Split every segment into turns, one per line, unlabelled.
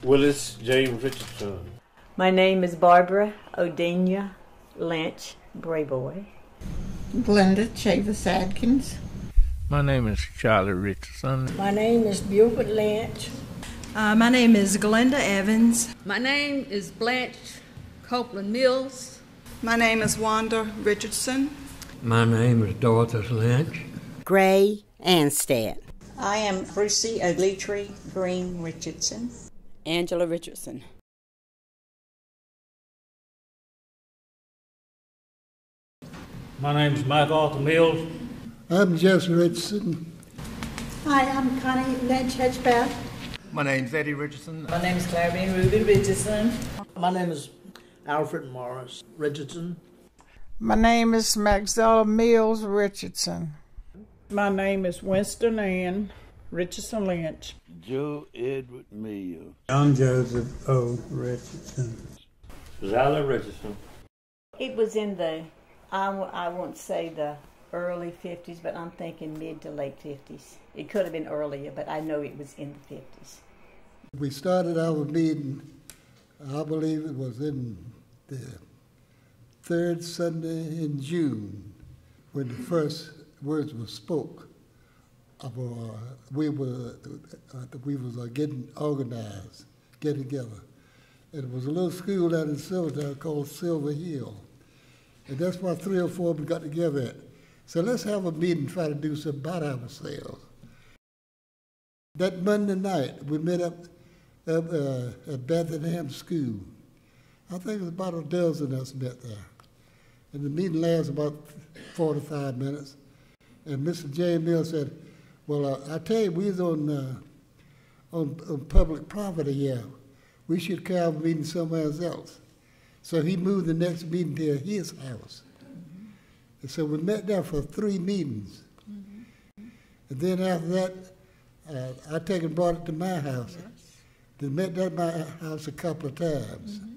Willis J. Richardson.
My name is Barbara Odenia Lynch Brayboy.
Glenda Chavis Adkins.
My name is Charlie Richardson.
My name is Buford Lynch.
My name is Glenda Evans.
My name is Blanche Copeland Mills.
My name is Wanda Richardson.
My name is Dorothy Lynch.
Gray Anstad.
I am Brucey Ogletree Green Richardson.
Angela Richardson.
My name is Mike Arthur Mills.
I'm Jesse Richardson.
Hi, I'm Connie Lynch Hedgepath.
My name's Eddie Richardson.
My name is Claire Ruby Richardson.
My name is Alfred Morris Richardson.
My name is Maxella Mills Richardson.
My name is Winston Ann Richardson Lynch.
Joe Edward Mills.
I'm Joseph O. Richardson.
Zala Richardson.
It was in the, I won't say the early 50s, but I'm thinking mid to late 50s. It could have been earlier, but I know it was in the 50s.
We started our meeting, I believe it was in the third Sunday in June, when the first words were spoke. We was getting organized, get together. And it was a little school down in Silvertown called Silver Hill. And that's why 3 or 4 of them got together at. So let's have a meeting, try to do something about ourselves. That Monday night, we met up at Bethlehem School. I think it was about a dozen of us met there. And the meeting lasted about 45 minutes. And Mr. James Mills said, well, I tell you, we was on public property here. We should have a meeting somewhere else. So he moved the next meeting to his house. Mm-hmm. And so we met there for 3 meetings. Mm-hmm. And then after that, I brought it to my house. Yes. They met at my house a couple of times. Mm-hmm.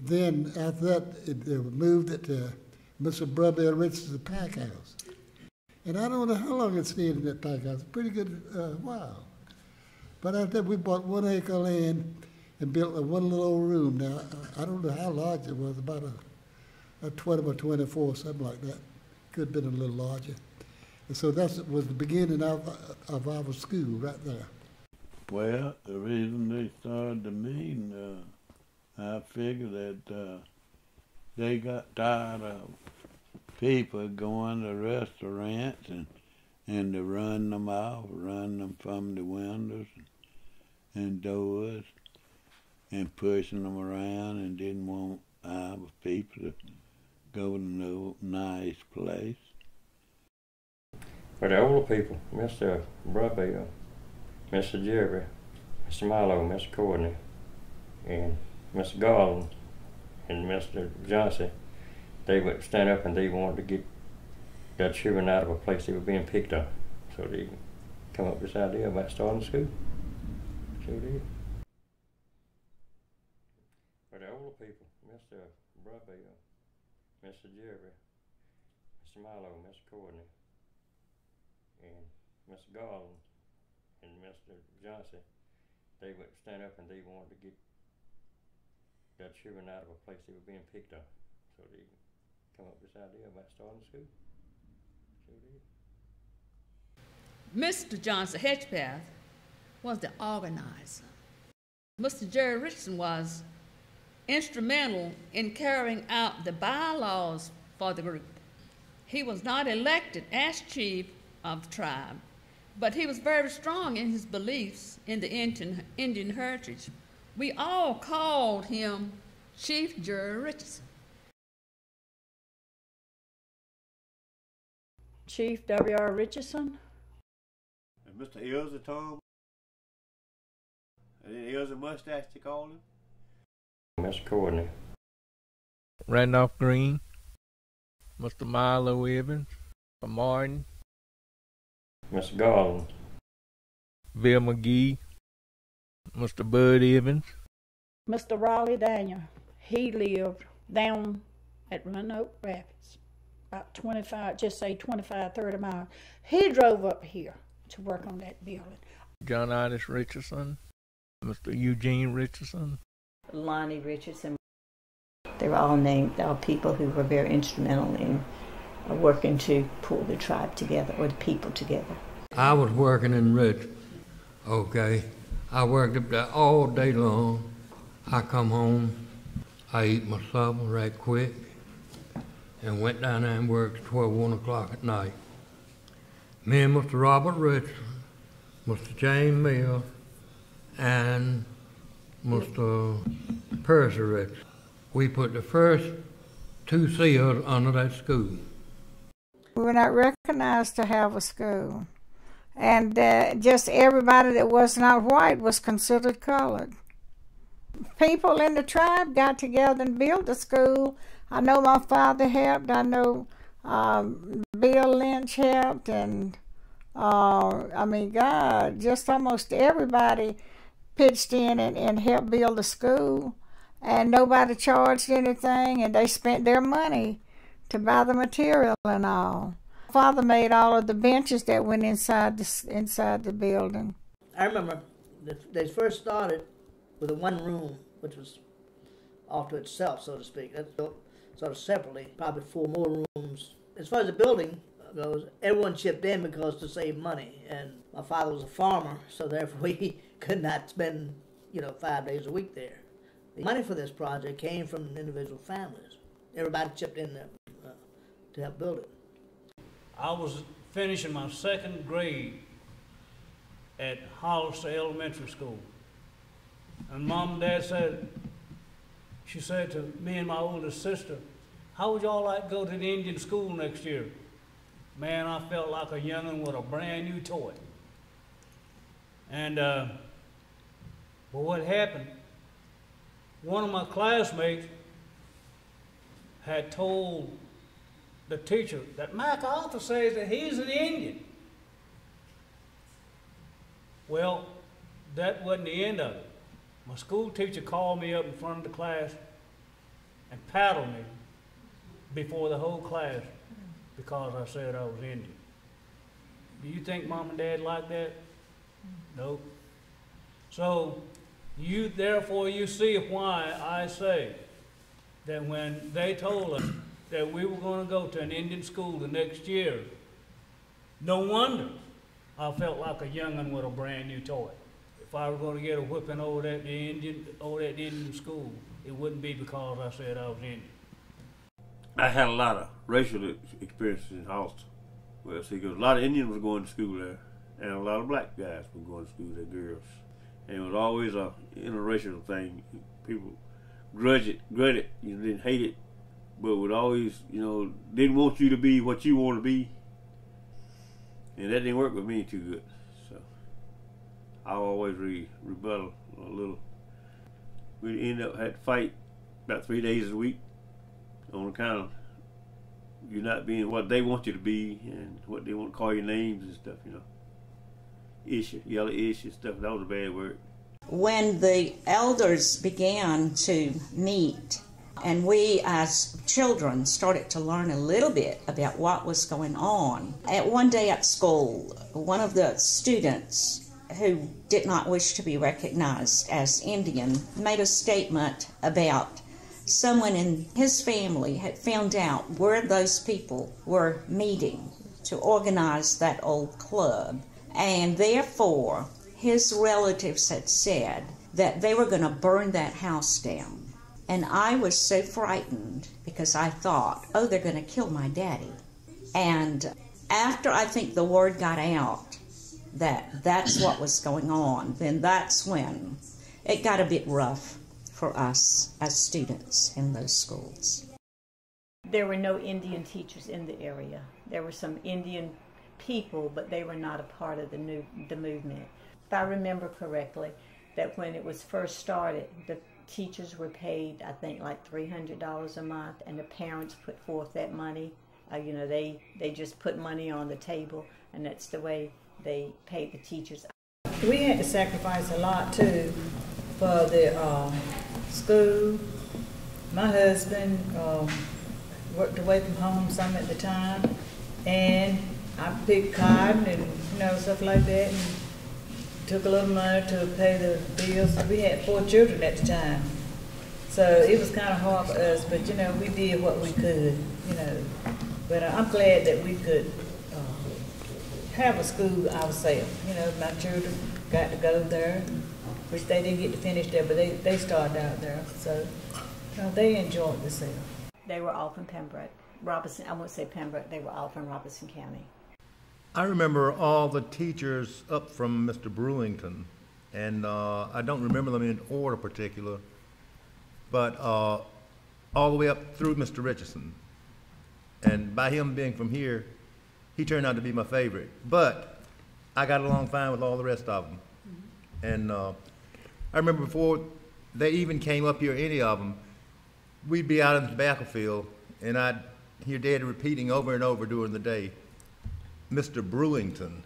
Then after that, they moved it to Mr. Brother Richardson's pack house. And I don't know how long it stayed in that pack house, a pretty good while. But after that, we bought 1 acre of land and built one little old room. Now, I don't know how large it was, about a 20 by 24, something like that. Could have been a little larger. And so that was the beginning of our school right there.
Well, the reason they started the meeting, I figured that they got tired of people going to restaurants and to run them off, run them from the windows and doors and pushing them around, and didn't want our people to go to no nice place.
For the older people, Mr. Brubby, Mr. Jerry, Mr. Milo, Mr. Courtney, and Mr. Garland, and Mr. Johnson, they would stand up and they wanted to get their children out of a place they were being picked on. So they come up with this idea about starting school. Sure did. For the older people, Mr. Brubby, Mr. Jerry, Mr. Milo, Mr. Courtney, and Mr. Garland, and Mr. Johnson, they would stand up and they wanted to get their children out of a place they were being picked on. So they come up with this idea about starting school. Sure did.
Mr. Johnson Hedgepath was the organizer. Mr. Jerry Richardson was instrumental in carrying out the bylaws for the group. He was not elected as chief of the tribe, but he was very strong in his beliefs in the Indian heritage. We all called him Chief Jerry Richardson.
Chief W.R. Richardson.
And Mr. Ilza Tom. And then Ilza Mustache, they called him.
Mr. Courtney. Randolph Green. Mr. Milo Evans. Mr. Martin. Mr. Garland. Bill McGee. Mr. Bud Evans.
Mr. Raleigh Daniel. He lived down at Roanoke Rapids, about 25, just say 25, 30 miles. He drove up here to work on that building.
John Itis Richardson.
Mr. Eugene Richardson.
Lonnie Richardson. They were all named, they were people who were very instrumental in working to pull the tribe together, or the people together.
I was working in Richmond, okay. I worked up there all day long. I come home, I eat my supper right quick, and went down there and worked till 12, 1 o'clock at night. Me and Mr. Robert Richardson, Mr. James Mills, and Mr. Percy Richardson. We put the first 2 seals under that school.
We were not recognized to have a school. And just everybody that was not white was considered colored. People in the tribe got together and built a school. I know my father helped. I know Bill Lynch helped. And I mean, God, just almost everybody pitched in and helped build the school. And nobody charged anything, and they spent their money to buy the material and all. Father made all of the benches that went inside the building.
I remember they first started with a one room, which was off to itself, so to speak. That's built sort of separately, probably 4 more rooms. As far as the building goes, everyone chipped in because to save money. And my father was a farmer, so therefore he could not spend, 5 days a week there. The money for this project came from individual families. Everybody chipped in there to help build it.
I was finishing my 2nd grade at Hollister Elementary School. And Mom and Dad said, she said to me and my oldest sister, how would y'all like to go to the Indian school next year? Man, I felt like a young'un with a brand new toy. And, but what happened, one of my classmates had told the teacher that MacArthur says that he's an Indian. Well, that wasn't the end of it. My school teacher called me up in front of the class and paddled me before the whole class because I said I was Indian. Do you think Mom and Dad like that? Nope. So, therefore you see why I say that when they told us that we were going to go to an Indian school the next year, no wonder I felt like a young'un with a brand new toy. If I were going to get a whipping over at the Indian school, it wouldn't be because I said I was Indian.
I had a lot of racial experiences in Hollister. Well, see, because a lot of Indians were going to school there, and a lot of black guys were going to school there, girls. And it was always a interracial thing. People grudged it, didn't hate it, but would always, didn't want you to be what you want to be. And that didn't work with me too good. So I always rebuttal a little. We ended up had to fight about 3 days a week on account of you not being what they want you to be and what they want to call your names and stuff, yell at ish and stuff. That was a bad word.
When the elders began to meet and we as children started to learn a little bit about what was going on, one day at school, one of the students who did not wish to be recognized as Indian made a statement about someone in his family had found out where those people were meeting to organize that old club, and therefore his relatives had said that they were going to burn that house down. And I was so frightened because I thought, oh, they're going to kill my daddy. And after I think the word got out that that's what was going on, then that's when it got a bit rough for us as students in those schools.
There were no Indian teachers in the area. There were some Indian people, but they were not a part of the movement. If I remember correctly, that when it was first started, the teachers were paid, I think, like $300 a month, and the parents put forth that money. They just put money on the table, and that's the way they paid the teachers.
We had to sacrifice a lot, too, for the school. My husband worked away from home some at the time, and I picked cotton and stuff like that. And took a little money to pay the bills. We had 4 children at the time. So it was kind of hard for us, but you know, we did what we could, you know. But I'm glad that we could have a school ourselves. You know, my children got to go there, which they didn't get to finish there, but they started out there. So, you know, they enjoyed themselves.
They were all from Pembroke. Robertson, I won't say Pembroke, they were all from Robertson County.
I remember all the teachers up from Mr. Brewington, and I don't remember them in order particular, but all the way up through Mr. Richardson. And by him being from here, he turned out to be my favorite. But I got along fine with all the rest of them. And I remember before they even came up here, any of them, we'd be out in the tobacco field, and I'd hear Daddy repeating over and over during the day, Mr. Brewington.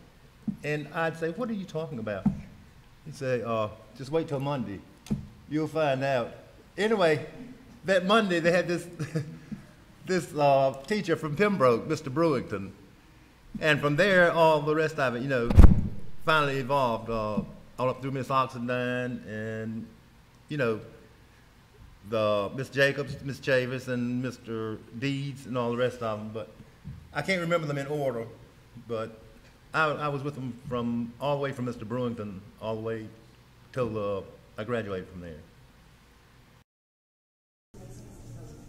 And I'd say, what are you talking about? He'd say, just wait till Monday. You'll find out. Anyway, that Monday they had this teacher from Pembroke, Mr. Brewington. And from there, all the rest of it, you know, finally evolved all up through Miss Oxendine and, you know, the Miss Jacobs, Miss Chavis, and Mr. Deeds, and all the rest of them. But I can't remember them in order. But I was with them from all the way from Mr. Brewington all the way till I graduated from there.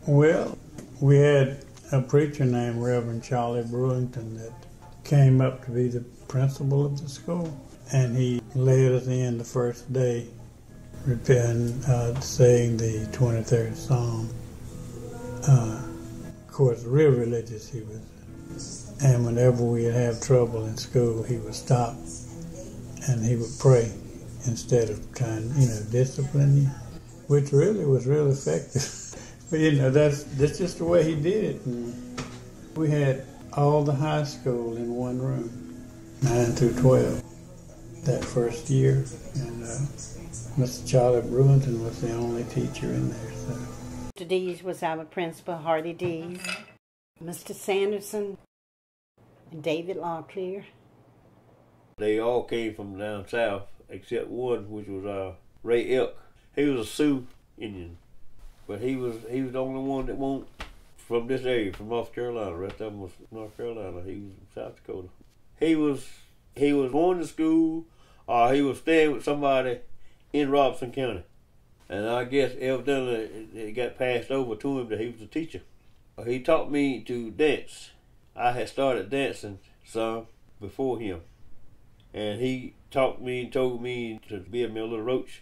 Well, we had a preacher named Reverend Charlie Brewington that came up to be the principal of the school, and he led us in the first day, saying the 23rd Psalm. Of course, real religious he was, and whenever we'd have trouble in school, he would stop and he would pray instead of trying, you know, discipline you, which really was real effective. But you know, that's just the way he did it. And we had all the high school in one room, 9 through 12, that first year. And Mr. Charlie Brewington was the only teacher in there. So.
Mr. Dees was our principal, Hardy Dees. Mr. Sanderson and David Locklear.
They all came from down south, except one, which was Ray Elk. He was a Sioux Indian. But he was the only one that wasn't from this area, from North Carolina. The rest of them was North Carolina. He was from South Dakota. He was going to school, or he was staying with somebody in Robertson County. And I guess evidently it got passed over to him that he was a teacher. He taught me to dance. I had started dancing some before him. And he taught me and told me to build me a little roach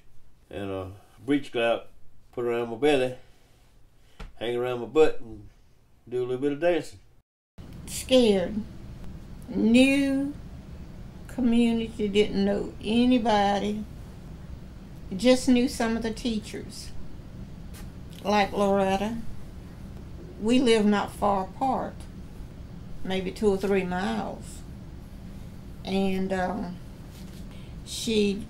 and a breech clout, put it around my belly, hang around my butt, and do a little bit of dancing.
Scared. New community, didn't know anybody. Just knew some of the teachers. Like Loretta. We live not far apart, maybe 2 or 3 miles. And she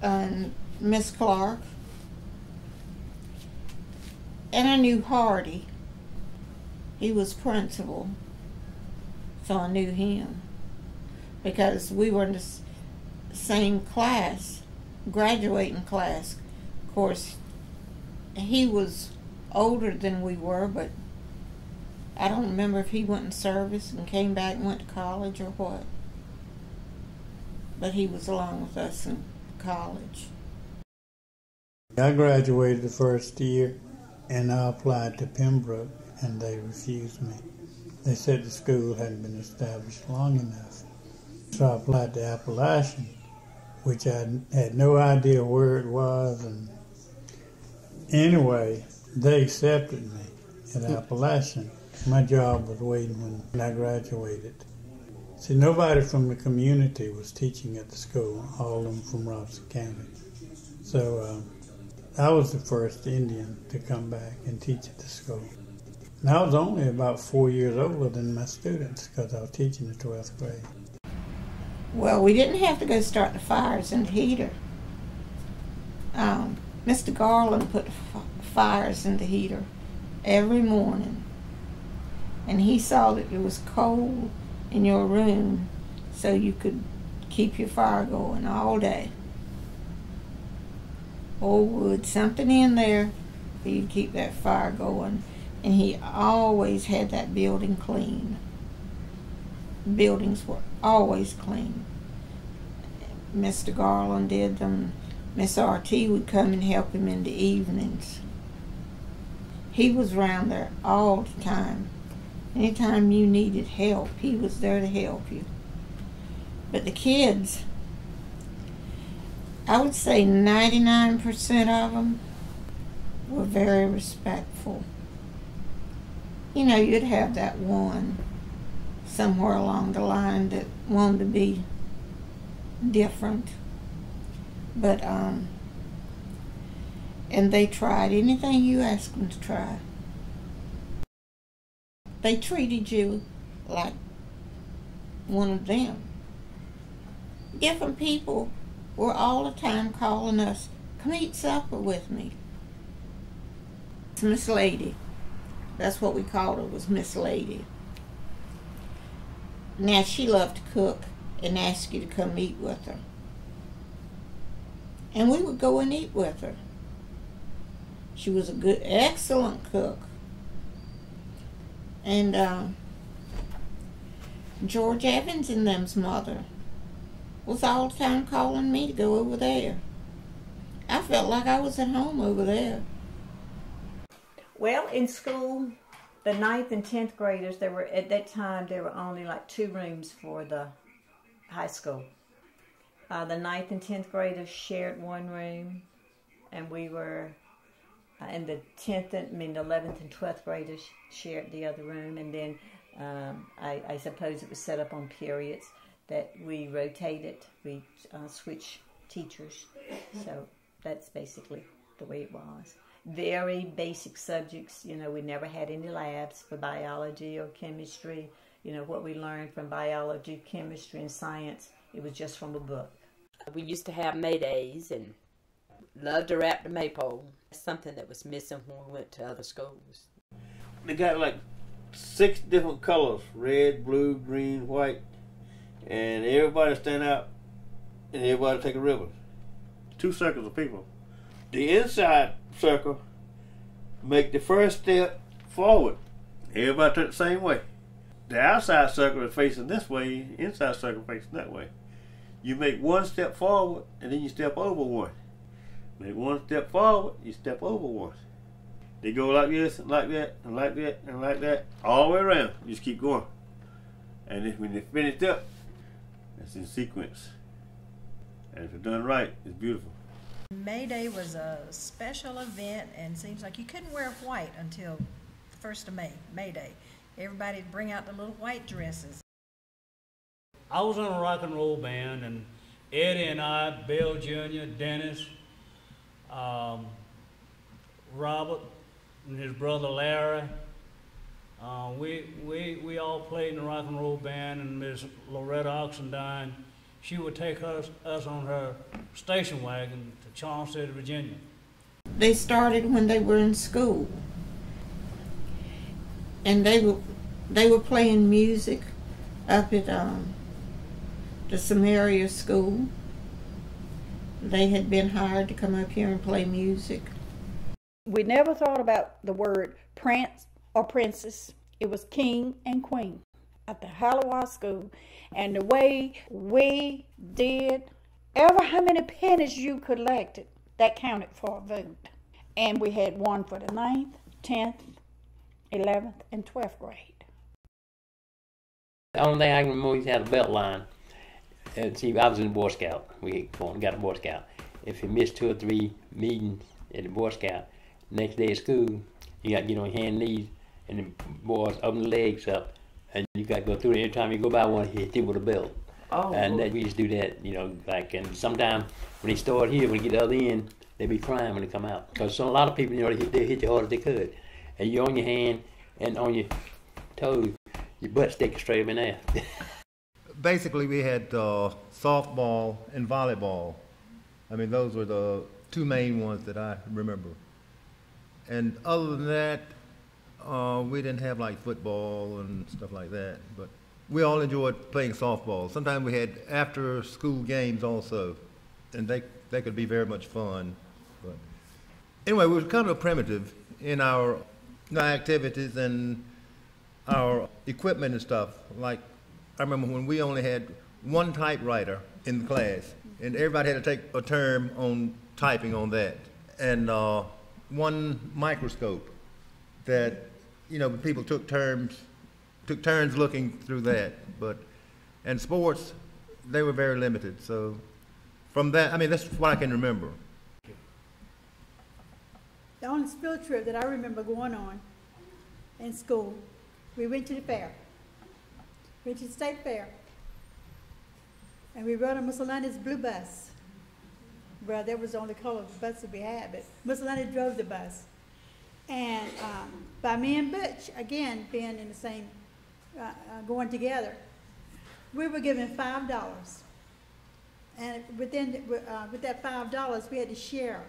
and Miss Clark. And I knew Hardy. He was principal, so I knew him. Because we were in the same class, graduating class. Of course, he was older than we were, but I don't remember if he went in service and came back and went to college or what. But he was along with us in college.
I graduated the first year, and I applied to Pembroke, and they refused me. They said the school hadn't been established long enough. So I applied to Appalachian, which I had no idea where it was. And anyway, they accepted me at Appalachian. My job was waiting when I graduated. See, nobody from the community was teaching at the school, all of them from Robertson County. So I was the first Indian to come back and teach at the school. And I was only about 4 years older than my students because I was teaching the 12th grade.
Well, we didn't have to go start the fires in the heater. Mr. Garland put fires in the heater every morning. And he saw that it was cold in your room, so you could keep your fire going all day. Old wood, something in there for you to keep that fire going. And he always had that building clean. Buildings were always clean. Mr. Garland did them. Miss R.T. would come and help him in the evenings. He was around there all the time. Anytime you needed help, he was there to help you. But the kids, I would say 99% of them were very respectful. You know, you'd have that one somewhere along the line that wanted to be different. But, and they tried anything you asked them to try. They treated you like one of them. Different people were all the time calling us, come eat supper with me. It's Miss Lady. That's what we called her, was Miss Lady. Now, she loved to cook and ask you to come eat with her. And we would go and eat with her. She was a good, excellent cook. And George Evans and them's mother was all the time calling me to go over there. I felt like I was at home over there.
Well, in school, the 9th and 10th graders, at that time, there were only like 2 rooms for the high school. The 9th and 10th graders shared one room, and we were, and the 11th and 12th graders shared the other room, and then I suppose it was set up on periods that we rotated, we switched teachers, so that's basically the way it was. Very basic subjects, you know, we never had any labs for biology or chemistry. You know, what we learned from biology, chemistry, and science, it was just from a book.
We used to have May Days and loved to wrap the maypole. Something that was missing when we went to other schools.
They got like 6 different colors, red, blue, green, white, and everybody stand out and everybody take a ribbon. 2 circles of people. The inside circle make the first step forward. Everybody turn the same way. The outside circle is facing this way, inside circle facing that way. You make 1 step forward and then you step over 1. Make 1 step forward, you step over 1. They go like this and like that and like that and like that all the way around. You just keep going. And then when they finish up, it's in sequence. And if it's done right, it's beautiful.
May Day was a special event, and seems like you couldn't wear white until the 1st of May, May Day. Everybody would bring out the little white dresses.
I was in a rock and roll band, and Eddie and I, Bill Jr., Dennis, Robert, and his brother Larry, we all played in the rock and roll band, and Miss Loretta Oxendine, she would take us on her station wagon to Charles City, Virginia.
They started when they were in school, and they were playing music up at the Samaria School. They had been hired to come up here and play music.
We never thought about the word prince or princess. It was king and queen at the Haliwa School. And the way we did, ever how many pennies you collected, that counted for a vote. And we had one for the 9th, 10th, 11th, and 12th grade.
The only thing I can remember, we had a belt line. And see, I was in the Boy Scout. We got a Boy Scout. If you missed 2 or 3 meetings at the Boy Scout, next day at school, you got to get on your hands and knees, and the boys open the legs up, and you got to go through it. Every time you go by one, he hit you with a belt.
Oh.
And we just do that, you know, like, and sometimes when they start here, when they get the other end, they be crying when they come out. Because a lot of people, you know, they hit you hard as they could. And you're on your hand and on your toes, your butt sticking straight up in there.
Basically, we had softball and volleyball. I mean, those were the 2 main ones that I remember. And other than that, we didn't have like football and stuff like that. But we all enjoyed playing softball. Sometimes we had after-school games also, and they could be very much fun. But anyway, we were kind of primitive in our activities and our equipment and stuff. Like, I remember when we only had one typewriter in the class, and everybody had to take a turn on typing on that, and one microscope that, you know, people took turns looking through that. But, and sports, they were very limited. So from that, I mean, that's what I can remember.
The only field trip that I remember going on in school, we went to the fair. We went to the state fair. And we rode on Mussolini's blue bus. Well, that was the only color bus that we had, but Mussolini drove the bus. And by me and Butch, again, being in the same, going together, we were given $5. And with that $5, we had to share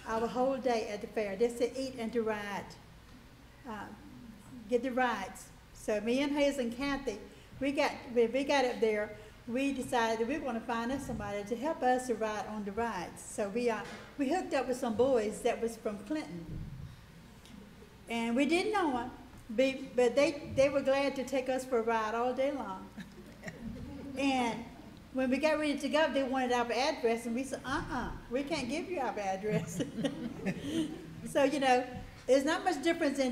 our whole day at the fair. Just to eat and to ride, get the rides. So me and Hayes and Kathy, we got up there, we decided that we were going to find us somebody to help us to ride on the rides. So we hooked up with some boys that was from Clinton. And we didn't know them, but they were glad to take us for a ride all day long. And when we got ready to go, they wanted our address, and we said, we can't give you our address. So, you know, there's not much difference in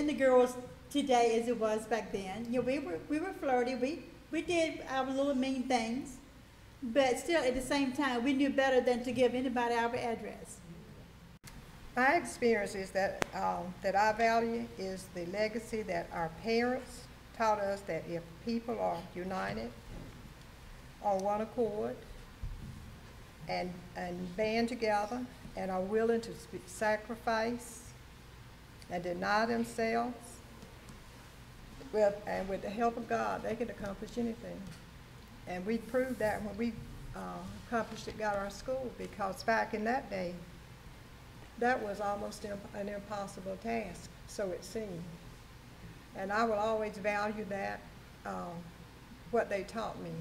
the girls today as it was back then. You know, we were flirty. We did our little mean things, but still at the same time, we knew better than to give anybody our address.
My experiences that I value is the legacy that our parents taught us, that if people are united on one accord and band together and are willing to sacrifice and deny themselves, with the help of God, they can accomplish anything. And we proved that when we accomplished it, got our school, because back in that day, that was almost an impossible task, so it seemed. And I will always value that, what they taught me.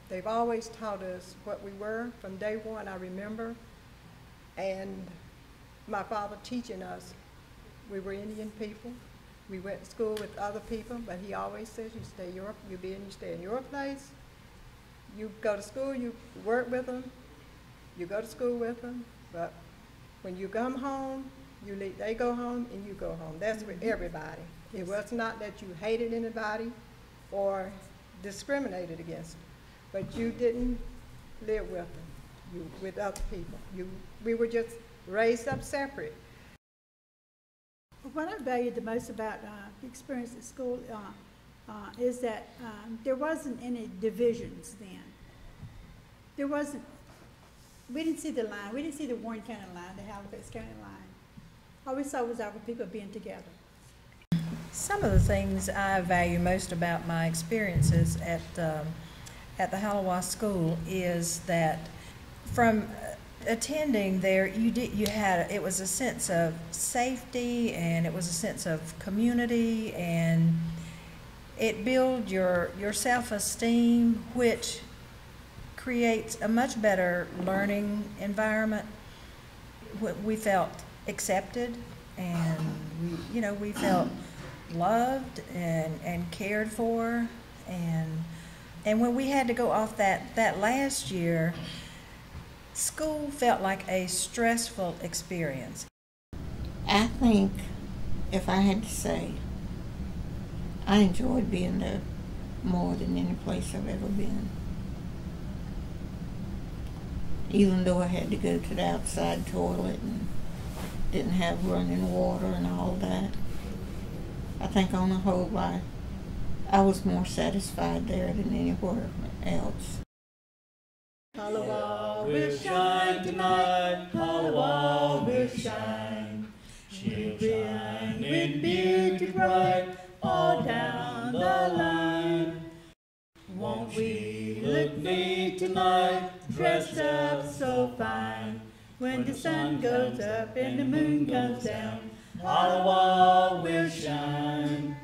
They've always taught us what we were from day one, I remember. And my father teaching us, we were Indian people. We went to school with other people, but he always says, you stay in your place. You go to school, you work with them, you go to school with them, but when you come home, you leave, they go home and you go home. That's with everybody. It was not that you hated anybody or discriminated against them, but you didn't live with them, with other people. We were just raised up separate.
What I valued the most about the experience at school is that there wasn't any divisions then. There wasn't. We didn't see the line. We didn't see the Warren County line, the Halifax County line. All we saw was our people being together.
Some of the things I value most about my experiences at the Haliwa School is that from attending there, it was a sense of safety, and it was a sense of community, and it built your self-esteem, which creates a much better learning environment. We felt accepted, and we felt loved and cared for, and when we had to go off that last year, school felt like a stressful experience.
I think, if I had to say, I enjoyed being there more than any place I've ever been. Even though I had to go to the outside toilet and didn't have running water and all that, I think on the whole I was more satisfied there than anywhere else.
Haliwa will shine tonight, Haliwa will shine. She'll shine in beauty bright all down the line. Won't we look neat tonight, dressed up so fine? When the sun goes up and the moon comes down, Haliwa will shine.